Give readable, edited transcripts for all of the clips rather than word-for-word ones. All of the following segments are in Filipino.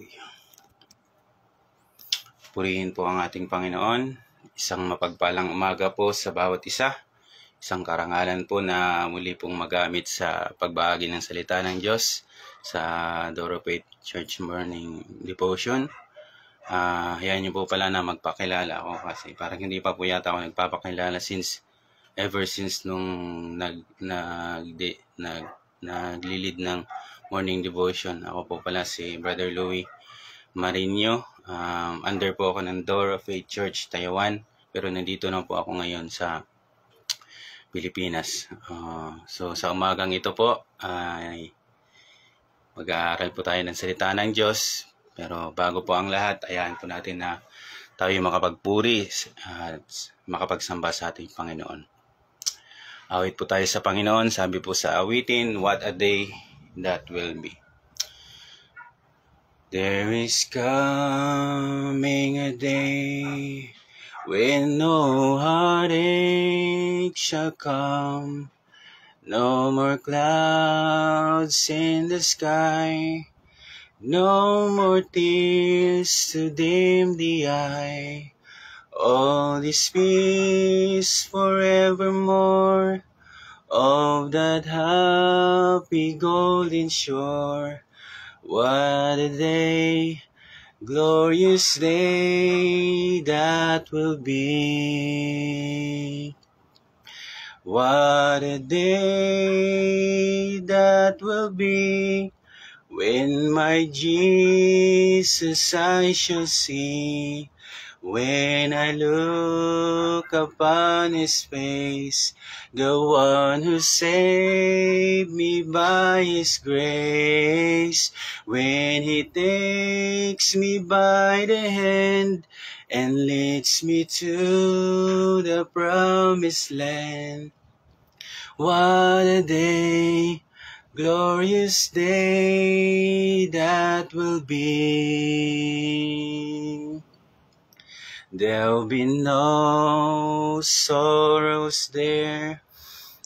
Hallelujah. Purihin po ang ating Panginoon. Isang mapagpalang umaga po sa bawat isa. Isang karangalan po na muli pong magamit sa pagbahagi ng salita ng Diyos sa Door of Faith Church Morning Devotion. Hayaan niyo po pala na magpakilala ako kasi parang hindi pa po yata ako nagpapakilala ever since nung naglilid ng morning devotion. Ako po pala si Brother Louie Marino. Under po ako ng Door of Faith Church, Taiwan. Pero nandito na po ako ngayon sa Pilipinas. So sa umagang ito po ay mag-aaral po tayo ng salita ng Diyos. Pero bago po ang lahat, ayahan po natin na tayo makapagpuri at makapagsamba sa ating Panginoon. Awit po tayo sa Panginoon. Sabi po sa awitin, what a day that will be. There is coming a day when no heartache shall come, no more clouds in the sky, no more tears to dim the eye. All is peace forevermore, of that happy golden shore. What a day, glorious day that will be. What a day that will be, when my Jesus I shall see. When I look upon His face, the one who saved me by His grace. When He takes me by the hand and leads me to the promised land. What a day, glorious day that will be. There'll be no sorrows there,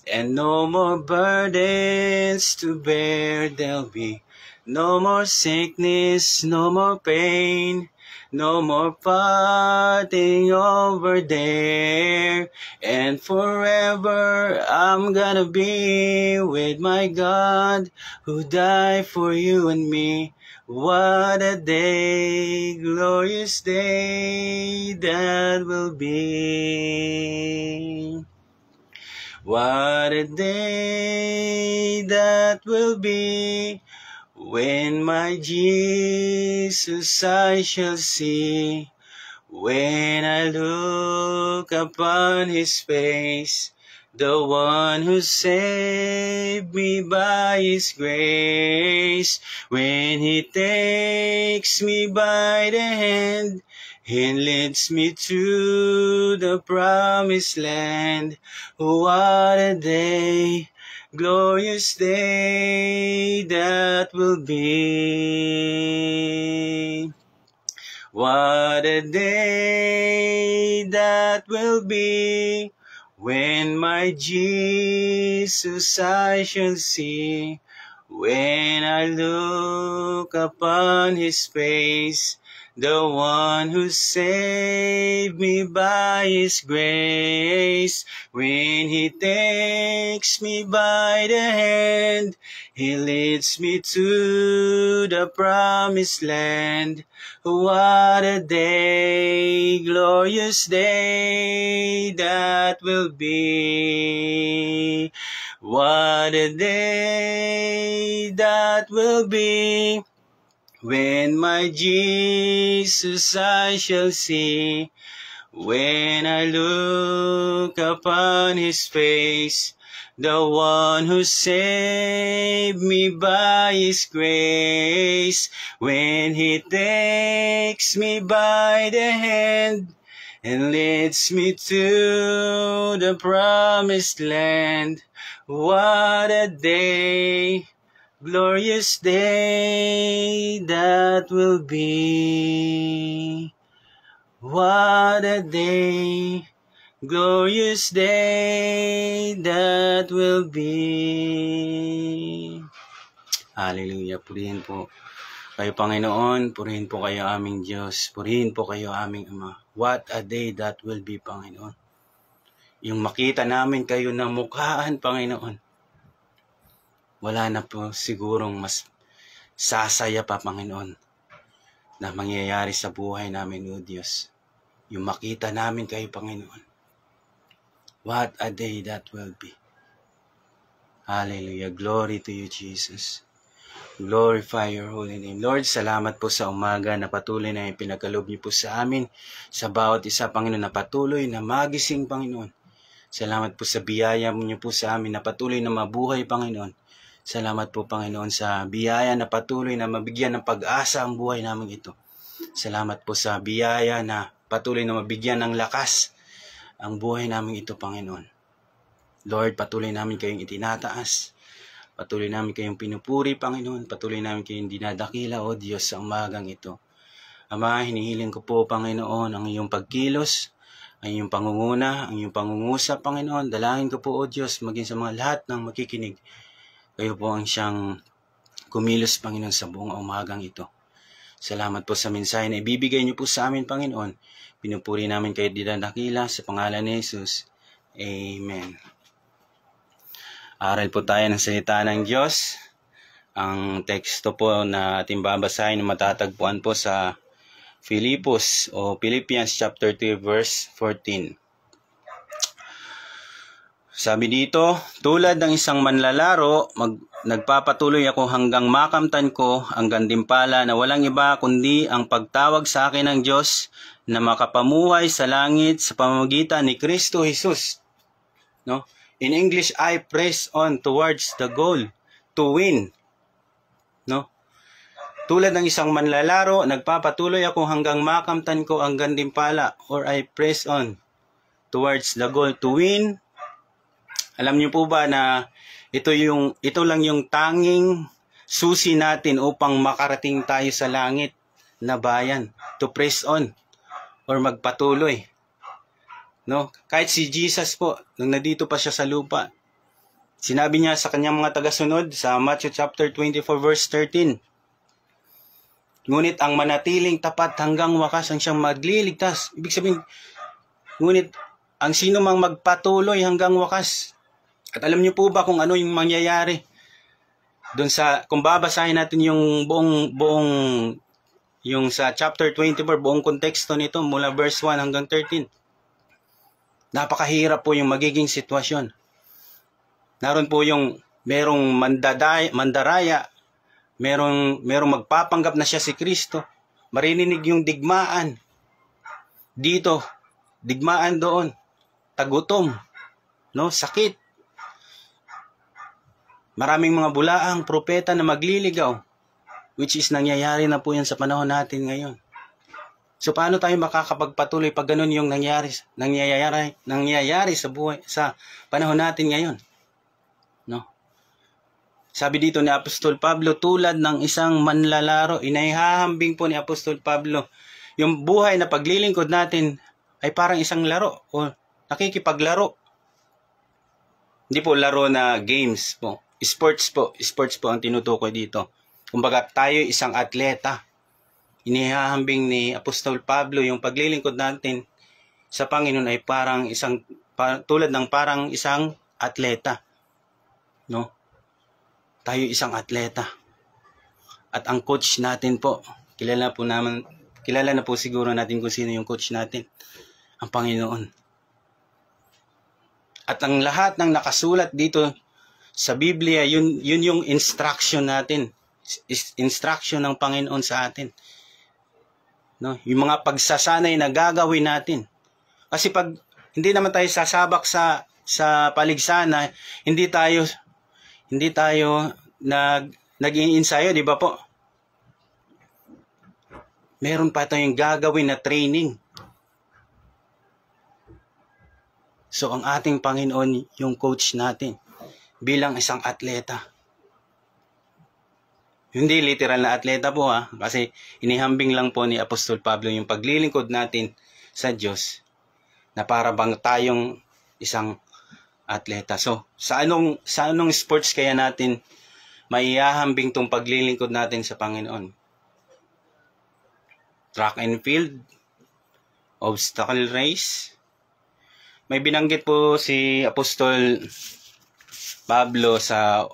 and no more burdens to bear. There'll be no more sickness, no more pain, no more parting over there. And forever I'm gonna be with my God who died for you and me. What a day, glorious day that will be. What a day that will be, when my Jesus I shall see. When I look upon His face, the one who saved me by His grace. When He takes me by the hand and leads me to the promised land. What a day, glorious day that will be. What a day that will be, when my Jesus I shall see. When I look upon His face, the one who saved me by His grace. When He takes me by the hand, He leads me to the promised land. What a day, glorious day that will be. What a day that will be, when my Jesus I shall see. When I look upon His face, the one who saved me by His grace. When He takes me by the hand and leads me to the promised land. What a day, glorious day that will be. What a day, glorious day that will be. Hallelujah. Purihin po kayo, Panginoon. Purihin po kayo aming Diyos. Purihin po kayo aming Ama. What a day that will be, Panginoon. Yung makita namin kayo na mukhaan, Panginoon. Wala na po sigurong mas sasaya pa, Panginoon, na mangyayari sa buhay namin, O Diyos. Yung makita namin kayo, Panginoon. What a day that will be. Hallelujah. Glory to you, Jesus. Glorify your holy name. Lord, salamat po sa umaga na patuloy na ipinagkaloob niyo po sa amin, sa bawat isa, Panginoon, na patuloy na magising, Panginoon. Salamat po sa biyaya niyo po sa amin na patuloy na mabuhay, Panginoon. Salamat po, Panginoon, sa biyaya na patuloy na mabigyan ng pag-asa ang buhay namin ito. Salamat po sa biyaya na patuloy na mabigyan ng lakas ang buhay namin ito, Panginoon. Lord, patuloy namin kayong itinataas. Patuloy namin kayong pinupuri, Panginoon. Patuloy namin kayong dinadakila, O Diyos, sa umagang ito. Ama, hinihiling ko po, Panginoon, ang iyong pagkilos, ang iyong pangunguna, ang iyong pangungusap, Panginoon. Dalangin ko po, O Diyos, maging sa mga lahat ng makikinig. Kayo po ang siyang kumilos, Panginoon, sa buong umagang ito. Salamat po sa mensahe na ibibigay niyo po sa amin, Panginoon. Pinupuri namin kayo dinadakila sa pangalan ni Jesus. Amen. Aral po tayo ng salita ng Diyos. Ang teksto po na ating babasahin matatagpuan po sa Philippus o Philippians chapter 3 verse 14. Sabi dito, tulad ng isang manlalaro, nagpapatuloy ako hanggang makamtan ko ang gantimpala na walang iba kundi ang pagtawag sa akin ng Diyos na makapamuhay sa langit sa pamamagitan ni Kristo Jesus. No? In English, I press on towards the goal to win. No? Tulad ng isang manlalaro, nagpapatuloy ako hanggang makamtan ko ang gantimpala, or I press on towards the goal to win. Alam niyo po ba na ito lang yung tanging susi natin upang makarating tayo sa langit na bayan, to press on or magpatuloy. No? Kahit si Jesus po, nung nandito pa siya sa lupa, sinabi niya sa kanyang mga tagasunod sa Matthew chapter 24 verse 13, ngunit ang manatiling tapat hanggang wakas ang siyang magliligtas. Ibig sabihin, ngunit ang sino mang magpatuloy hanggang wakas. At alam niyo po ba kung ano yung mangyayari? Doon sa, kung babasahin natin yung buong yung sa chapter 24, buong konteksto nito, mula verse 1 hanggang 13. Napakahirap po yung magiging sitwasyon. Naroon po yung merong mandaraya, merong magpapanggap na siya si Kristo. Marininig yung digmaan. Dito, digmaan doon. Tagutom, no? Sakit. Maraming mga bulaang propeta na magliligaw, which is nangyayari na po yan sa panahon natin ngayon. So paano tayo makakapagpatuloy pag ganun yung nangyayari sa buhay, sa panahon natin ngayon? No? Sabi dito ni Apostol Pablo, tulad ng isang manlalaro, inahahambing po ni Apostol Pablo, yung buhay na paglilingkod natin ay parang isang laro o nakikipaglaro. Hindi po laro na games po. Sports po ang tinutukoy dito. Kumbaga tayo isang atleta. Inihahambing ni Apostol Pablo yung paglilingkod natin sa Panginoon ay parang tulad ng parang isang atleta. No? Tayo isang atleta. At ang coach natin po, kilala na po siguro natin kung sino yung coach natin. Ang Panginoon. At ang lahat ng nakasulat dito sa Biblia, yun yung instruction natin. Instruction ng Panginoon sa atin. No? Yung mga pagsasanay na gagawin natin. Kasi pag hindi naman tayo sasabak sa paligsahan, hindi tayo nag-i-ensayo, di ba po? Meron pa tayong gagawin na training. So ang ating Panginoon yung coach natin bilang isang atleta. Hindi literal na atleta po kasi inihambing lang po ni Apostol Pablo yung paglilingkod natin sa Diyos na para bang tayong isang atleta. So, sa anong sports kaya natin maihahambing tong paglilingkod natin sa Panginoon? track and field, obstacle race. May binanggit po si Apostol Pablo sa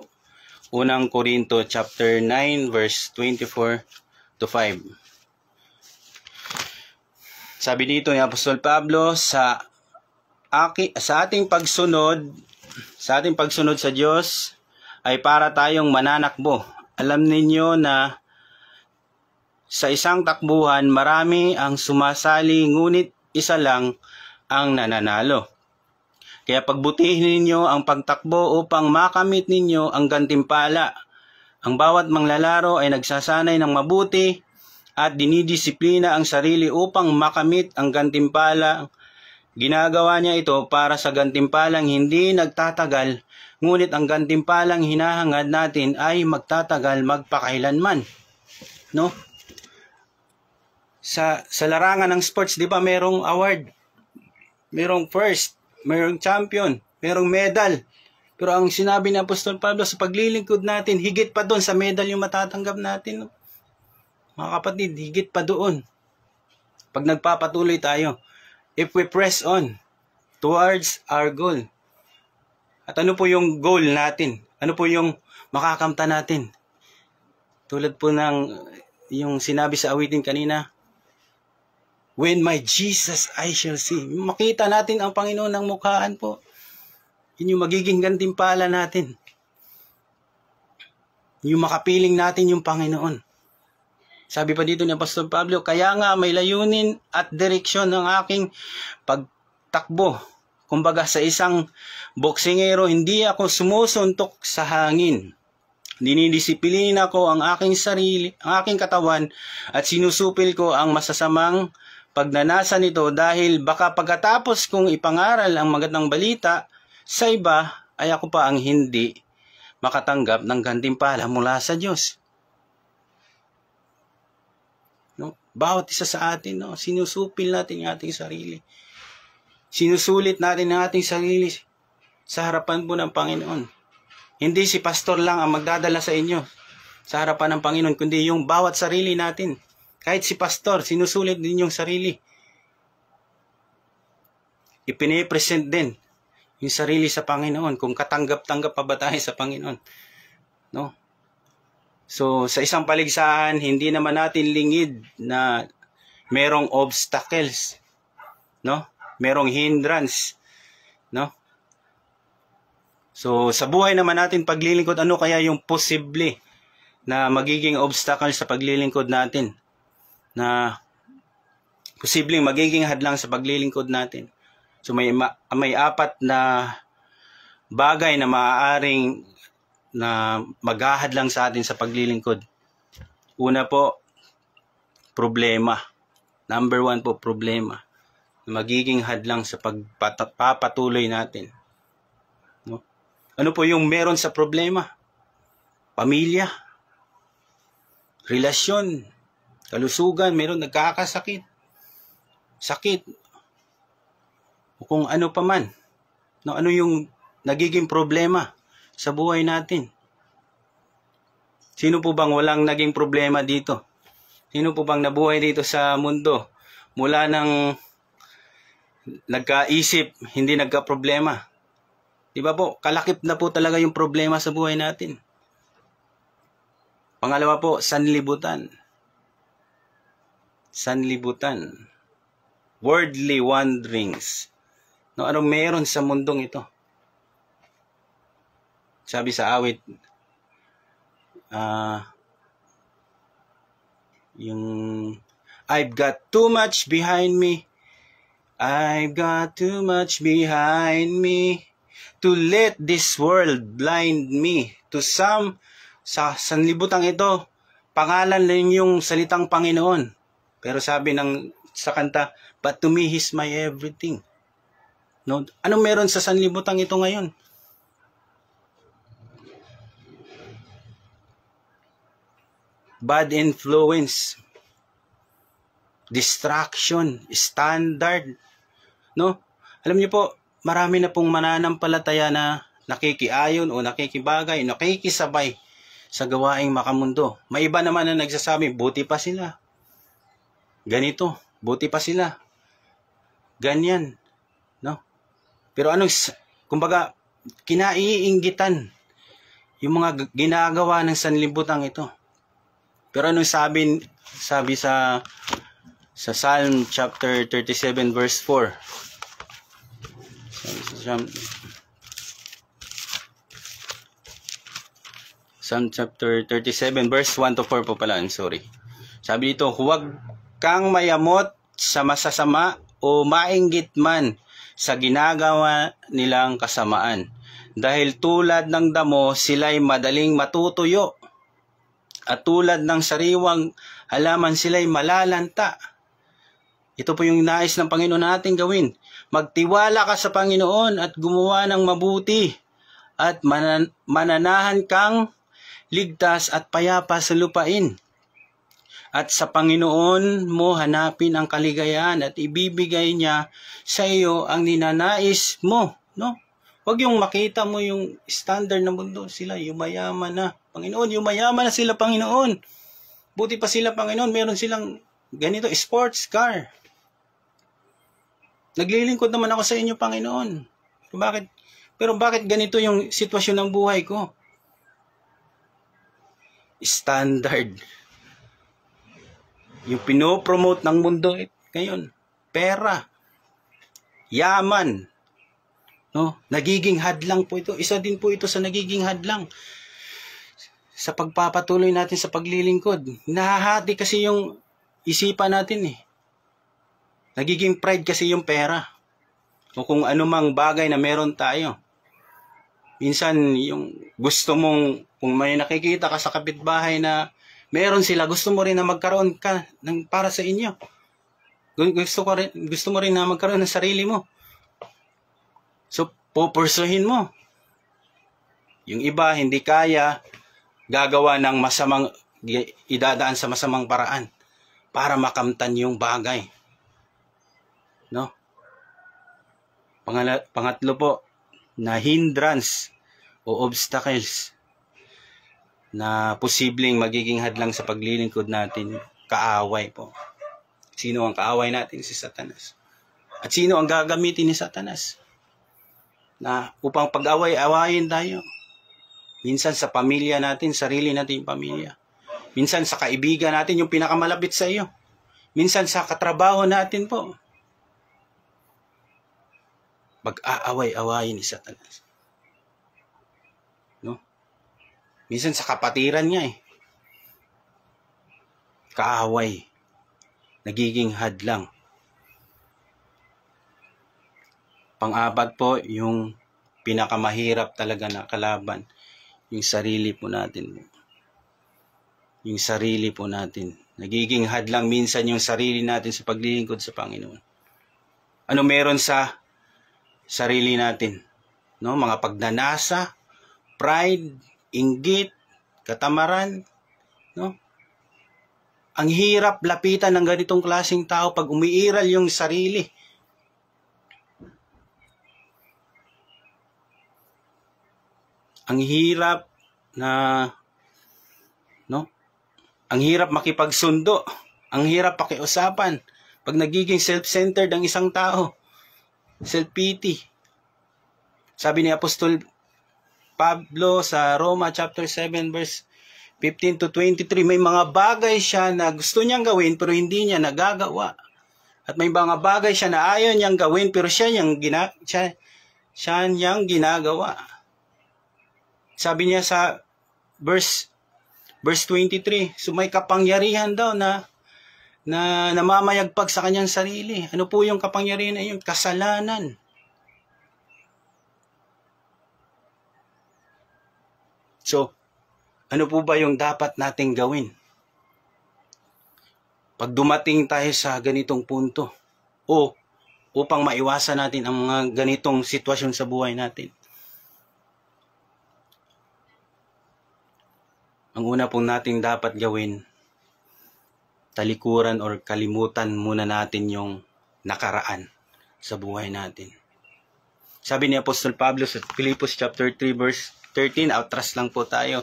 unang Korinto chapter 9 verse 24 to 5. Sabi dito ni Apostol Pablo, sa ating pagsunod sa Diyos ay para tayong mananakbo. Alam ninyo na sa isang takbuhan marami ang sumasali, ngunit isa lang ang nananalo. Kaya pagbutihin ninyo ang pagtakbo upang makamit ninyo ang gantimpala. Ang bawat manglalaro ay nagsasanay ng mabuti at dinidisiplina ang sarili upang makamit ang gantimpala. Ginagawa niya ito para sa gantimpalang hindi nagtatagal, ngunit ang gantimpalang hinahangad natin ay magtatagal magpakailanman. No? Sa larangan ng sports, di ba, merong award, merong first, merong champion, merong medal. Pero ang sinabi ni Apostol Pablo, sa paglilingkod natin, higit pa doon sa medal yung matatanggap natin. No? Mga kapatid, higit pa doon. Pag nagpapatuloy tayo, if we press on towards our goal. At ano po yung goal natin? Ano po yung makakamta natin? Tulad po ng yung sinabi sa awitin kanina, when my Jesus I shall see. Makita natin ang Panginoon ng mukhaan po. Yun yung magiging gantimpala natin. Yung makapiling natin yung Panginoon. Sabi pa dito ni Apostol Pablo, kaya nga may layunin at direksyon ng aking pagtakbo. Kumbaga sa isang boksingero, hindi ako sumusuntok sa hangin. Dinidisiplina ko ang aking sarili, ang aking katawan, at sinusupil ko ang masasamang pagnanasa nito dahil baka pagkatapos kong ipangaral ang magandang balita sa iba ay ako pa ang hindi makatanggap ng gantimpala mula sa Diyos. No? Bawat isa sa atin, no? Sinusupil natin ang ating sarili. Sinusulit natin ang ating sarili sa harapan po ng Panginoon. Hindi si pastor lang ang magdadala sa inyo sa harapan ng Panginoon, kundi yung bawat sarili natin. Kahit si pastor, sinusulit din yung sarili. Ipine-present din yung sarili sa Panginoon, kung katanggap-tanggap pa ba tayo sa Panginoon. No? So, sa isang paligsahan, hindi naman natin lingid na merong obstacles. No? Merong hindrance. No? So, sa buhay naman natin paglilingkod, ano kaya yung posible na magiging obstacle sa paglilingkod natin? Na posibleng magiging hadlang sa paglilingkod natin. So may apat na bagay na maaaring na maghahadlang sa atin sa paglilingkod. Una po, problema. Number 1 po, problema. Magiging hadlang sa pagpapatuloy natin. No? Ano po yung meron sa problema? Pamilya, relasyon, kalusugan, meron nagkakasakit, sakit, o kung ano pa man. No, ano yung nagiging problema sa buhay natin? Sino po bang walang naging problema dito? Sino po bang nabuhay dito sa mundo mula nang nagkaisip, hindi nagka-problema? Diba po, kalakip na po talaga yung problema sa buhay natin. Pangalawa po, sanlibutan. Sanlibutan. Worldly wanderings. No, anong meron sa mundong ito? Sabi sa awit, yung I've got too much behind me. I've got too much behind me to let this world blind me. To some, sa sanlibutang ito, pangalan lang yung salitang Panginoon. Pero sabi sa kanta, but to me, He's my everything. No? Anong meron sa sanlibutang ito ngayon? Bad influence, distraction, standard. No? Alam niyo po, marami na pong mananampalataya na nakikiayon o nakikibagay, nakikisabay sa gawaing makamundo. May iba naman na nagsasabi, buti pa sila. ganito, buti pa sila. Ganyan, no? Pero kumbaga, kinaiinggitan yung mga ginagawa ng sanlibutan ito. Pero anong sabi sa Psalm chapter 37 verse 4? Psalm chapter 37 verse 1 to 4 po pala, sorry. Sabi dito, huwag kang mayamot sa masasama o mainggit man sa ginagawa nilang kasamaan. Dahil tulad ng damo, sila'y madaling matutuyo. At tulad ng sariwang halaman, sila'y malalanta. Ito po yung nais ng Panginoon natin gawin. Magtiwala ka sa Panginoon at gumawa ng mabuti. At mananahan kang ligtas at payapa sa lupain. At sa Panginoon mo hanapin ang kaligayahan at ibibigay niya sa iyo ang ninanais mo. No? Huwag yung makita mo yung standard ng mundo. Sila yumayaman na. Panginoon, yumayaman na sila, Panginoon. Buti pa sila, Panginoon. Meron silang ganito, sports car. Naglilingkod naman ako sa inyo, Panginoon. Pero bakit ganito yung sitwasyon ng buhay ko? Standard. Yung pinopromote ng mundo ngayon. Pera. Yaman. No? Nagiging hadlang po ito. Isa din po ito sa nagiging hadlang sa pagpapatuloy natin sa paglilingkod. Nahahati kasi yung isipan natin eh. Nagiging pride kasi yung pera. O kung anumang bagay na meron tayo. Minsan yung gusto mong, kung may nakikita ka sa kapitbahay na meron sila, gusto mo rin na magkaroon ka ng para sa inyo. Gusto mo rin na magkaroon ng sarili mo. So, pupursuhin mo. Yung iba, hindi kaya, gagawa ng idadaan sa masamang paraan para makamtan yung bagay. No? Pangatlo po, na hindrance o obstacles na posibleng magiging hadlang sa paglilingkod natin, kaaway po. Sino ang kaaway natin? Si Satanas. At sino ang gagamitin ni Satanas? Na upang pag-away-awayin tayo. Minsan sa pamilya natin, sarili nating pamilya. Minsan sa kaibigan natin, yung pinakamalapit sa iyo. Minsan sa katrabaho natin po. Pag-aaway-awayin ni Satanas. No? Minsan sa kapatiran niya eh. Kaaway. Nagiging hadlang. Pang-apat po, yung pinakamahirap talaga na kalaban, yung sarili po natin. Yung sarili po natin. Nagiging hadlang minsan yung sarili natin sa paglilingkod sa Panginoon. Ano meron sa sarili natin? No? Mga pagnanasa, pride, inggit, katamaran. No? Ang hirap lapitan ng ganitong klaseng tao pag umiiral yung sarili. Ang hirap ang hirap makipagsundo. Ang hirap pakiusapan. Pag nagiging self-centered ang isang tao. Self-pity. Sabi ni Apostol Pablo sa Roma chapter 7 verse 15 to 23, may mga bagay siya na gusto niyang gawin pero hindi niya nagagawa. At may mga bagay siya na ayaw niyang gawin pero siya niyang ginagawa. Sabi niya sa verse 23, so may kapangyarihan daw na namamayagpag sa kanyang sarili. Ano po yung kapangyarihan na yun? Kasalanan. So, ano po ba yung dapat nating gawin? Pag dumating tayo sa ganitong punto o upang maiwasan natin ang mga ganitong sitwasyon sa buhay natin. Ang una pong nating dapat gawin, talikuran or kalimutan muna natin yung nakaraan sa buhay natin. Sabi ni Apostol Pablo sa Philippians chapter 3 verse 13, outras lang po tayo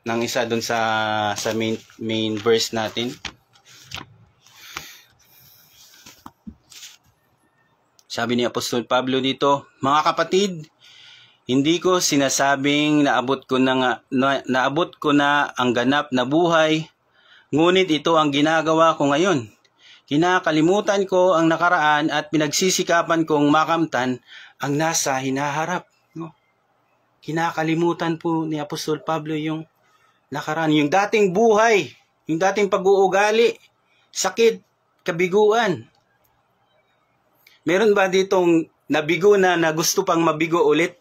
ng isa dun sa main verse natin. Sabi ni Apostol Pablo dito, mga kapatid, hindi ko sinasabing naabot ko na ang ganap na buhay, ngunit ito ang ginagawa ko ngayon. Kinakalimutan ko ang nakaraan at pinagsisikapan kong makamtan ang nasa hinaharap. No? Kinakalimutan po ni Apostol Pablo yung nakaraan, yung dating buhay, yung dating pag-uugali, sakit, kabiguan. Meron ba ditong nabigo na gusto pang mabigo ulit?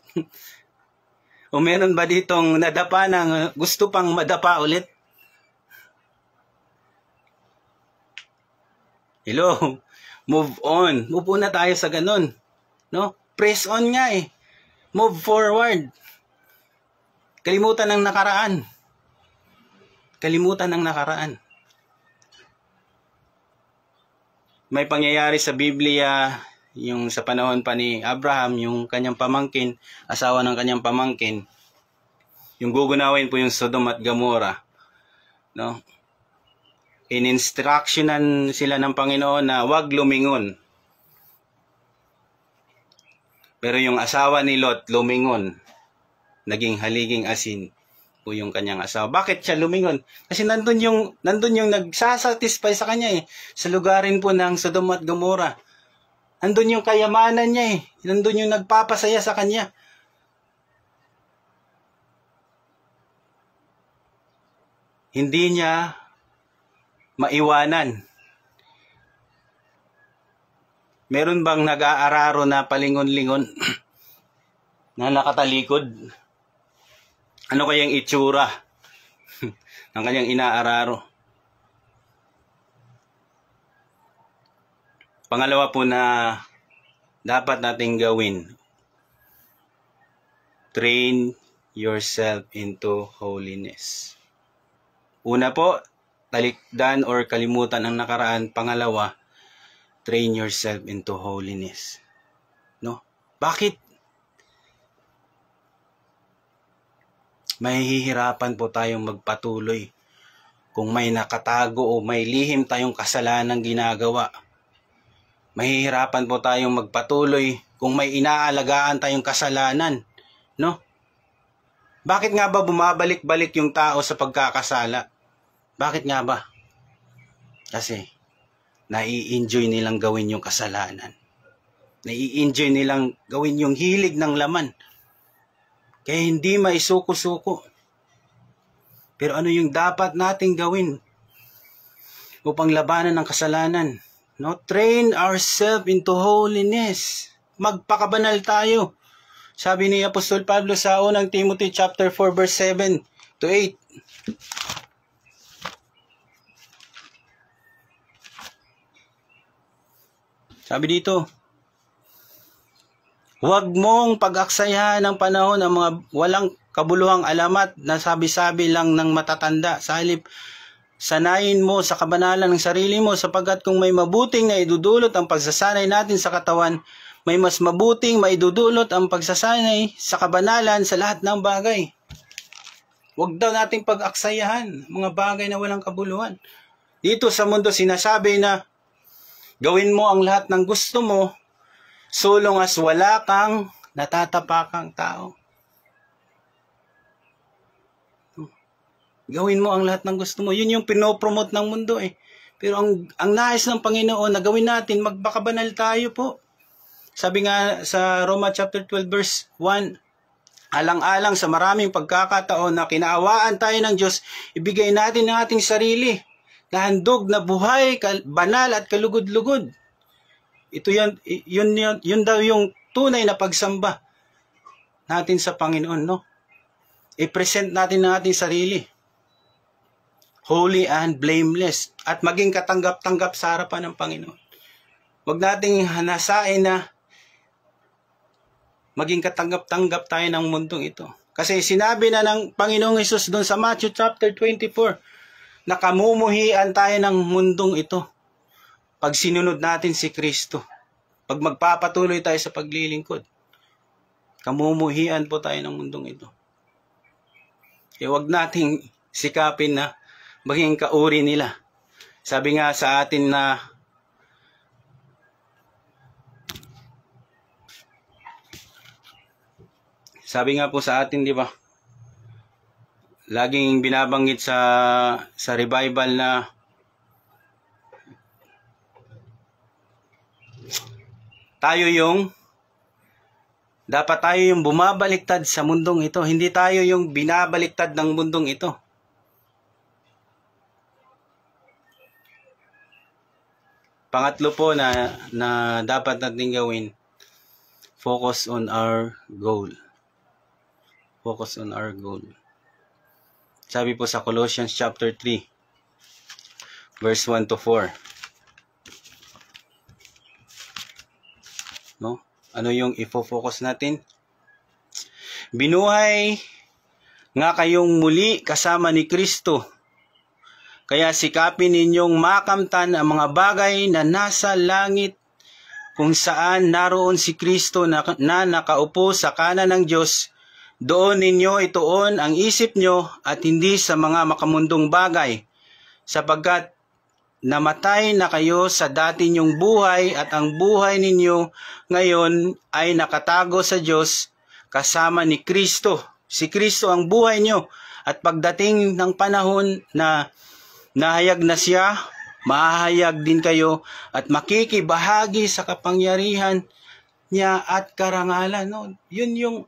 O meron ba ditong nadapa na gusto pang madapa ulit? Hello? Move on. Move on na tayo sa ganun. No? Press on nga eh. Move forward. Kalimutan ang nakaraan. Kalimutan ang nakaraan. May pangyayari sa Biblia, yung sa panahon pa ni Abraham, yung kanyang pamangkin, asawa ng kanyang pamangkin, yung gugunawin po yung Sodom at Gomorrah. No? In-instructionan sila ng Panginoon na huwag lumingon. Pero yung asawa ni Lot, lumingon. Naging haliging asin po yung kanyang asawa. Bakit siya lumingon? Kasi nandun yung nagsasatisfy sa kanya eh. Sa lugarin po ng Sodom at Gomorrah. Nandun yung kayamanan niya eh. Nandun yung nagpapasaya sa kanya. Hindi niya maiwanan. Meron bang nag-aararo na palingon-lingon na nakatalikod? Ano kayang itsura ng kanyang inaararo? Pangalawa po na dapat nating gawin, train yourself into holiness. Una po, talikdan or kalimutan ang nakaraan. Pangalawa, train yourself into holiness. No? Bakit? Mahihirapan po tayong magpatuloy kung may nakatago o may lihim tayong kasalanang ginagawa. Mahihirapan po tayong magpatuloy kung may inaalagaan tayong kasalanan. No? Bakit nga ba bumabalik-balik yung tao sa pagkakasala? Bakit nga ba? Kasi nai-enjoy nilang gawin yung kasalanan. Nai-enjoy nilang gawin yung hilig ng laman. Kaya hindi maisuko-suko. Pero ano yung dapat nating gawin upang labanan ng kasalanan? No? Train ourselves into holiness. Magpakabanal tayo. Sabi ni Apostol Pablo sa unang Timothy chapter 4 verse 7 to 8. Sabi dito, huwag mong pag-aksayahan ng panahon ang mga walang kabuluhang alamat na sabi-sabi lang ng matatanda. Sa halip, sanayin mo sa kabanalan ng sarili mo sapagkat kung may mabuting na idudulot ang pagsasanay natin sa katawan, may mas mabuting maidudulot ang pagsasanay sa kabanalan sa lahat ng bagay. Huwag daw nating pag-aksayahan mga bagay na walang kabuluhan. Dito sa mundo sinasabi na gawin mo ang lahat ng gusto mo so long as wala kang natatapakang tao. Gawin mo ang lahat ng gusto mo. Yun yung pinopromote ng mundo eh. Pero ang nais ng Panginoon na gawin natin, magpakabanal tayo po. Sabi nga sa Roma chapter 12 verse 1, alang-alang sa maraming pagkakataon na kinaawaan tayo ng Diyos, ibigay natin ang ating sarili na handog na buhay, banal at kalugod-lugod. Ito yun daw yung tunay na pagsamba natin sa Panginoon, no? I-present natin ang ating sarili. Holy and blameless. At maging katanggap-tanggap sa harapan ng Panginoon. Huwag nating hanasain na maging katanggap-tanggap tayo ng mundong ito. Kasi sinabi na ng Panginoong Hesus doon sa Matthew chapter 24 na kamumuhian tayo ng mundong ito pag sinunod natin si Kristo. Pag magpapatuloy tayo sa paglilingkod. Kamumuhian po tayo ng mundong ito. Kaya huwag nating sikapin na maging kauri nila. Sabi nga sa atin na Sabi nga po sa atin, di ba? Laging binabanggit sa revival na dapat tayo yung bumabaliktad sa mundong ito. Hindi tayo yung binabaliktad ng mundong ito. Pangatlo po na dapat natin gawin, focus on our goal. Focus on our goal. Sabi po sa Colossians chapter 3, verse 1 to 4. No? Ano yung ifo-focus natin? Binuhay nga kayong muli kasama ni Kristo. Kaya sikapin ninyong makamtan ang mga bagay na nasa langit, kung saan naroon si Kristo na nakaupo sa kanan ng Diyos. Doon ninyo ituon ang isip nyo at hindi sa mga makamundong bagay, sapagkat namatay na kayo sa dati ninyong buhay at ang buhay ninyo ngayon ay nakatago sa Diyos kasama ni Kristo. Si Kristo ang buhay nyo, at pagdating ng panahon na nahayag na siya, mahahayag din kayo at makikibahagi sa kapangyarihan niya at karangalan. No? Yun yung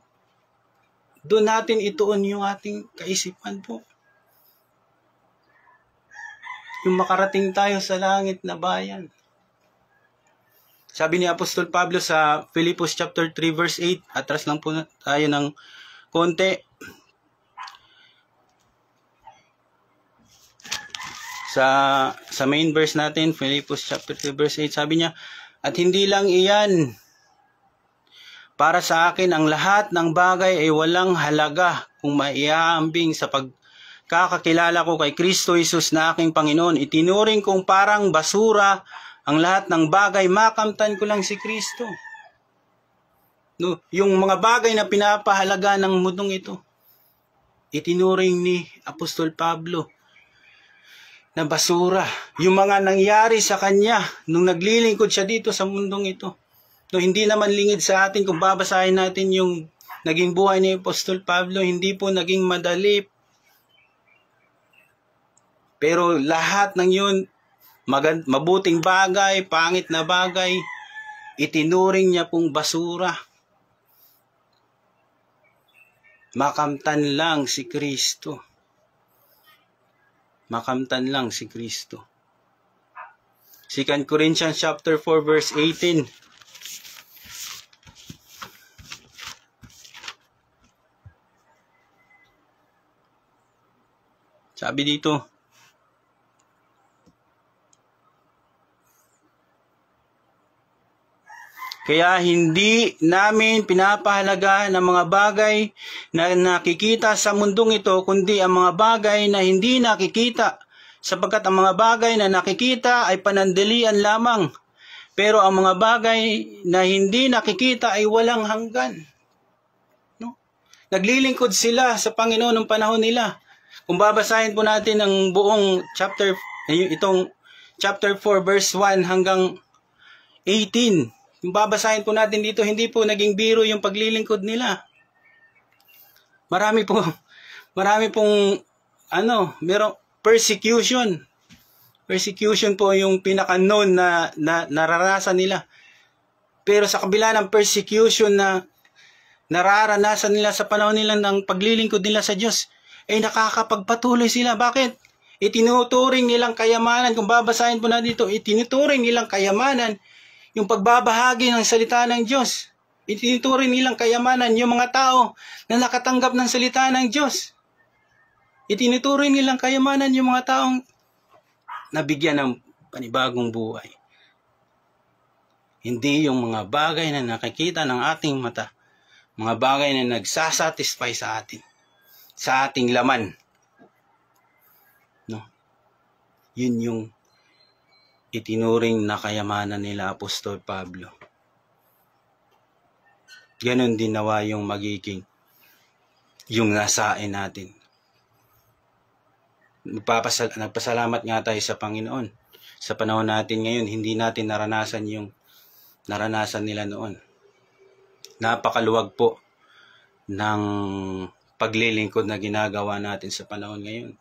doon natin ituon yung ating kaisipan po. Yung makarating tayo sa langit na bayan. Sabi ni Apostol Pablo sa Philippians chapter 3 verse 8, atras lang po tayo ng konti. Sa main verse natin, Philippians chapter 3 verse 8, sabi niya, at hindi lang iyan, para sa akin ang lahat ng bagay ay walang halaga kung maiaambing sa pagkakakilala ko kay Kristo Jesus na aking Panginoon. Itinuring kong parang basura ang lahat ng bagay, makamtan ko lang si Kristo. No, yung mga bagay na pinapahalaga ng mundong ito, itinuring ni Apostol Pablo na basura. Yung mga nangyari sa kanya nung naglilingkod siya dito sa mundong ito. No, hindi naman lingid sa atin kung babasahin natin yung naging buhay ni Apostol Pablo, hindi po naging madali. Pero lahat ng yun, mabuting bagay, pangit na bagay, itinuring niya pong basura. Makamtan lang si Kristo. Makamtan lang si Kristo. 2 Corinthians chapter 4 verse 18. Sabi dito, kaya hindi namin pinapahalaga ng mga bagay na nakikita sa mundong ito, kundi ang mga bagay na hindi nakikita, sapagkat ang mga bagay na nakikita ay panandalian lamang, pero ang mga bagay na hindi nakikita ay walang hanggan. No? Naglilingkod sila sa Panginoon ng panahon nila. Kung babasahin po natin ang buong itong chapter 4 verse 1 hanggang 18, kung babasahin po natin dito, hindi po naging biro yung paglilingkod nila. Marami pong merong persecution. Persecution po yung pinaka-known na nararanasan nila. Pero sa kabila ng persecution na nararanasan nila sa panahon nila ng paglilingkod nila sa Diyos, ay nakakapagpatuloy sila. Bakit? Itinuturing nilang kayamanan, kung babasahin po na dito, itinuturing nilang kayamanan yung pagbabahagi ng salita ng Diyos. Itinuturing nilang kayamanan yung mga tao na nakatanggap ng salita ng Diyos. Itinuturing nilang kayamanan yung mga taong nabigyan ng panibagong buhay. Hindi yung mga bagay na nakikita ng ating mata, mga bagay na nagsasatisfy sa atin, sa ating laman. No? Yun yung itinuring na kayamanan nila Apostol Pablo. Ganon din nawa yung magiging yung nasain natin. Nagpasalamat nga tayo sa Panginoon. Sa panahon natin ngayon, hindi natin naranasan yung naranasan nila noon. Napakaluwag po ng paglilingkod na ginagawa natin sa panahon ngayon.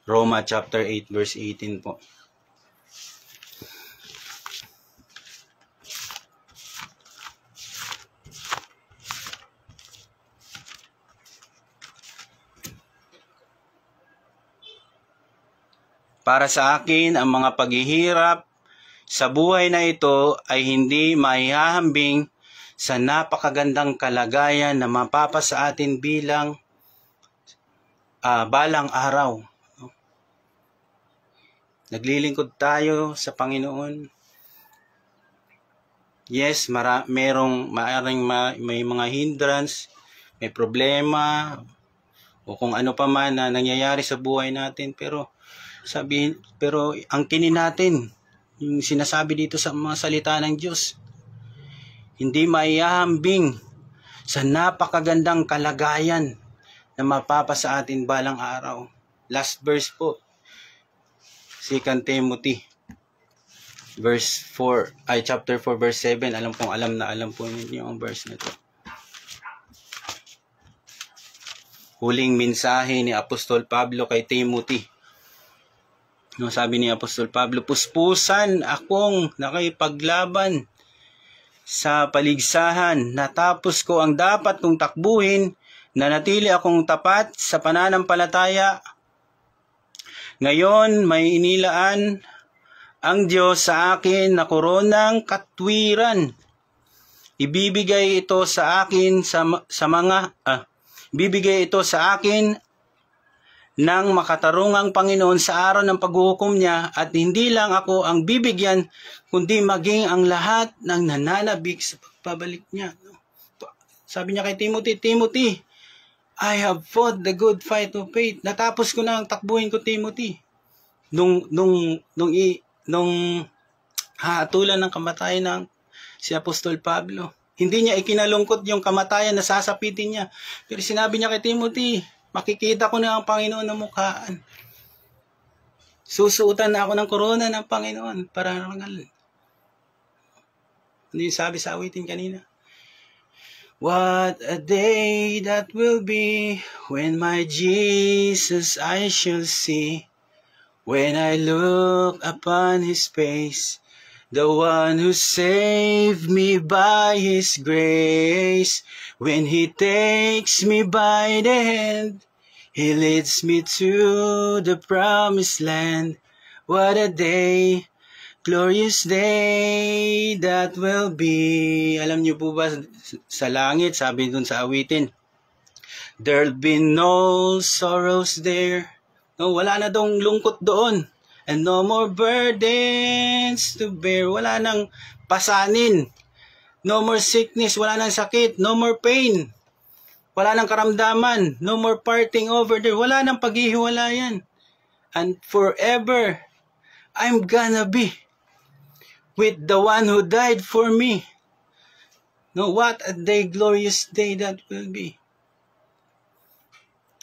Roma chapter 8 verse 18 po. Para sa akin, ang mga paghihirap sa buhay na ito ay hindi maihahambing sa napakagandang kalagayan na mapapa sa atin bilang balang araw. Naglilingkod tayo sa Panginoon. Yes, may mga hindrance, may problema, o kung ano pa man na nangyayari sa buhay natin, pero ang tinin natin, yung sinasabi dito sa mga salita ng Diyos, hindi maihahambing sa napakagandang kalagayan na mapapa sa atin balang araw. Last verse po, 2 Timothy chapter 4 verse 7. Alam po ninyo ang verse na ito. Huling mensahe ni Apostol Pablo kay Timothy. No, sabi ni Apostol Pablo, puspusan akong nakipaglaban sa paligsahan, natapos ko ang dapat kong takbuhin, nanatili akong tapat sa pananampalataya. Ngayon may inilaan ang Diyos sa akin na koronang katwiran. Ibibigay ito sa akin ng makatarungang Panginoon sa araw ng paghuhukom niya, at hindi lang ako ang bibigyan, kundi maging ang lahat ng nananabik sa pagbabalik niya. Sabi niya kay Timothy, I have fought the good fight of faith. Natapos ko na ang takbuhin ko, Timothy. Nung hatulan ng kamatayan ng si Apostol Pablo, hindi niya ikinalungkot yung kamatayan na sasapitin niya. Pero sinabi niya kay Timothy, makikita ko na ang Panginoon na mukhaan. Susuotan na ako ng korona ng Panginoon para rangal. Ano yung sabi sa awitin kanina? What a day that will be when my Jesus I shall see. When I look upon His face, the one who saved me by His grace. When He takes me by the hand, He leads me to the promised land. What a day, glorious day that will be. Alam niyo po ba, sa langit, sabi dun sa awitin, there'll be no sorrows there. No, wala na dong lungkot doon. And no more burdens to bear. Wala nang pasanin. No more sickness. Wala nang sakit. No more pain. Wala nang karamdaman. No more parting over there. Wala nang paghihiwalayan. And forever, I'm gonna be with the one who died for me. No, what a day, glorious day that will be.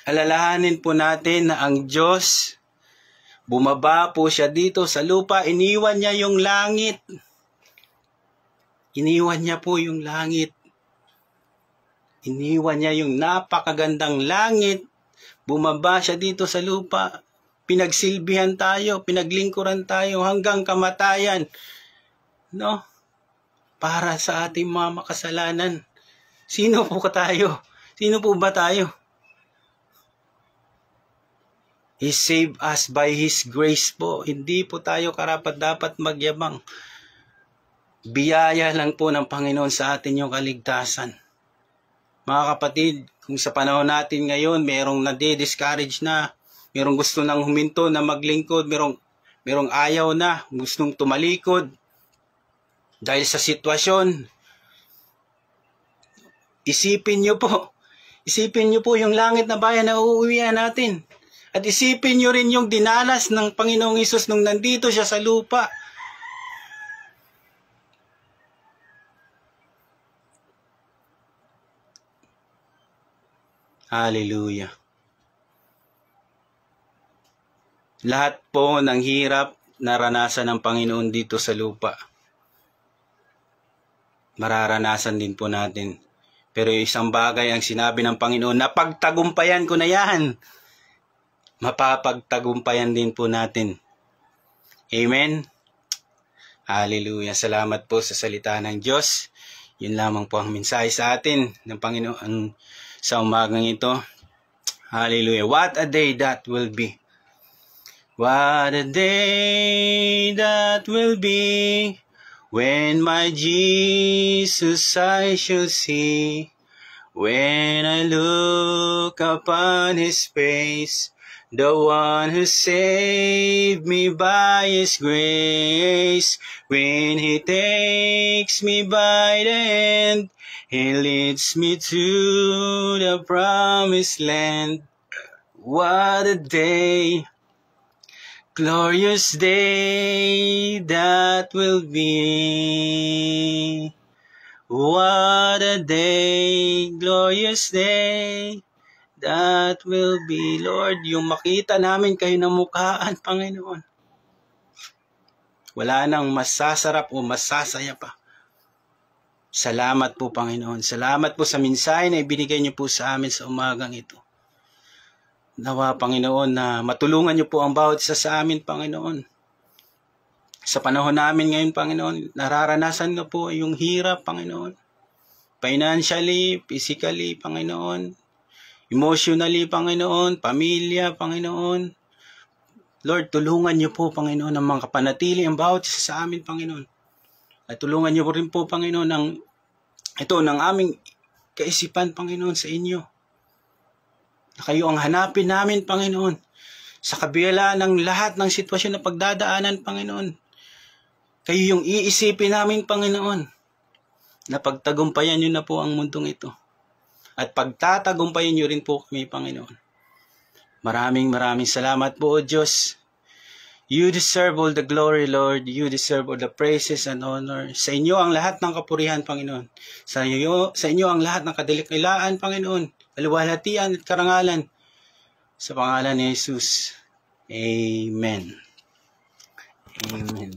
Alalahanin po natin na ang Diyos, bumaba po siya dito sa lupa, iniwan niya yung langit. Iniwan niya po yung langit. Iniwan niya yung napakagandang langit. Bumaba siya dito sa lupa. Pinagsilbihan tayo, pinaglingkuran tayo hanggang kamatayan. No? Para sa ating mga makasalanan. Sino po tayo? Sino po ba tayo? He saved us by His grace po. Hindi po tayo karapat-dapat magyabang. Biyaya lang po ng Panginoon sa atin yung kaligtasan. Mga kapatid, kung sa panahon natin ngayon, merong nade-discourage na, merong gusto nang huminto na maglingkod, merong ayaw na, gustong tumalikod. Dahil sa sitwasyon, isipin niyo po yung langit na bayan na uuwian natin. At isipin nyo rin yung dinanas ng Panginoong Hesus nung nandito siya sa lupa. Hallelujah. Lahat po ng hirap naranasan ng Panginoon dito sa lupa. mararanasan din po natin. Pero isang bagay ang sinabi ng Panginoon, napagtagumpayan ko na yan. Mapapagtagumpayan din po natin. Amen? Hallelujah. Salamat po sa salita ng Diyos. Yun lamang po ang mensahe sa atin ng Panginoon sa umagang ito. Hallelujah. What a day that will be. What a day that will be when my Jesus I shall see. When I look upon His face, the one who saved me by His grace. When He takes me by the hand, He leads me to the promised land. What a day, glorious day that will be. What a day, glorious day that will be. Lord, yung makita namin kayo na mukhaan, Panginoon. Wala nang masasarap o masasaya pa. Salamat po, Panginoon. Salamat po sa mensahe na ibinigay niyo po sa amin sa umagang ito. Nawa, Panginoon, na matulungan niyo po ang bawat isa sa amin, Panginoon. Sa panahon namin ngayon, Panginoon, nararanasan na po yung hirap, Panginoon. Financially, physically, Panginoon. Emotionally, Panginoon. Pamilya, Panginoon. Lord, tulungan niyo po, Panginoon, ang mga kapanatili, ang bawat isa sa amin, Panginoon. At tulungan niyo rin po, Panginoon, ng aming kaisipan, Panginoon, sa inyo. Na kayo ang hanapin namin, Panginoon. Sa kabila ng lahat ng sitwasyon na pagdadaanan, Panginoon. Kayo yung iisipin namin, Panginoon. Na pagtagumpayan niyo na po ang mundong ito. At pagtatagumpayan niyo rin po kami, Panginoon. Maraming salamat po, O Diyos. You deserve all the glory, Lord. You deserve all the praises and honor. Sa inyo ang lahat ng kapurihan, Panginoon. Sa inyo ang lahat ng kadalikilaan, Panginoon. Kaluwalhatian at karangalan. Sa pangalan ni Jesus. Amen. Amen.